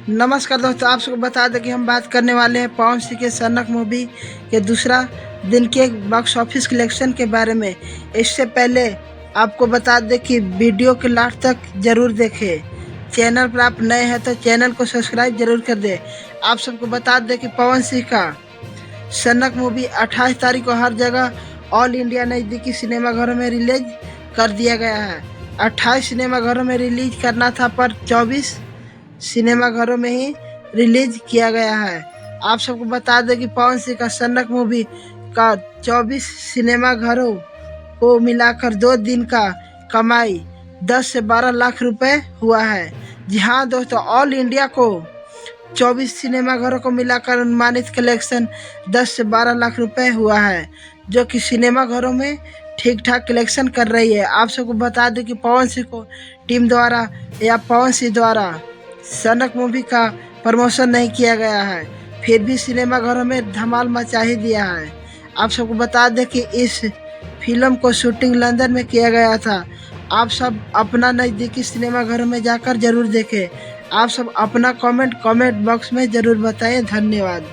नमस्कार दोस्तों, आप सबको बता दें कि हम बात करने वाले हैं पवन सिंह के सनक मूवी के दूसरा दिन के बॉक्स ऑफिस कलेक्शन के बारे में। इससे पहले आपको बता दें कि वीडियो के लास्ट तक जरूर देखें। चैनल पर आप नए हैं तो चैनल को सब्सक्राइब जरूर कर दें। आप सबको बता दें कि पवन सिंह का सनक मूवी 28 तारीख को हर जगह ऑल इंडिया नज़दीकी सिनेमाघरों में रिलीज कर दिया गया है। 28 सिनेमाघरों में रिलीज करना था पर 24 सिनेमाघरों में ही रिलीज किया गया है। आप सबको बता दें कि पवन सिंह का सनक मूवी का 24 सिनेमाघरों को मिलाकर 2 दिन का कमाई 10 से 12 लाख रुपए हुआ है। जी हाँ दोस्तों, ऑल इंडिया को 24 सिनेमाघरों को मिलाकर अनुमानित कलेक्शन 10 से 12 लाख रुपए हुआ है, जो कि सिनेमाघरों में ठीक ठाक कलेक्शन कर रही है। आप सबको बता दें कि पवन सिंह को टीम द्वारा या पवन सिंह द्वारा सनक मूवी का प्रमोशन नहीं किया गया है, फिर भी सिनेमाघरों में धमाल मचा ही दिया है। आप सबको बता दें कि इस फिल्म को शूटिंग लंदन में किया गया था। आप सब अपना नज़दीकी सिनेमाघरों में जाकर जरूर देखें। आप सब अपना कमेंट बॉक्स में ज़रूर बताएं। धन्यवाद।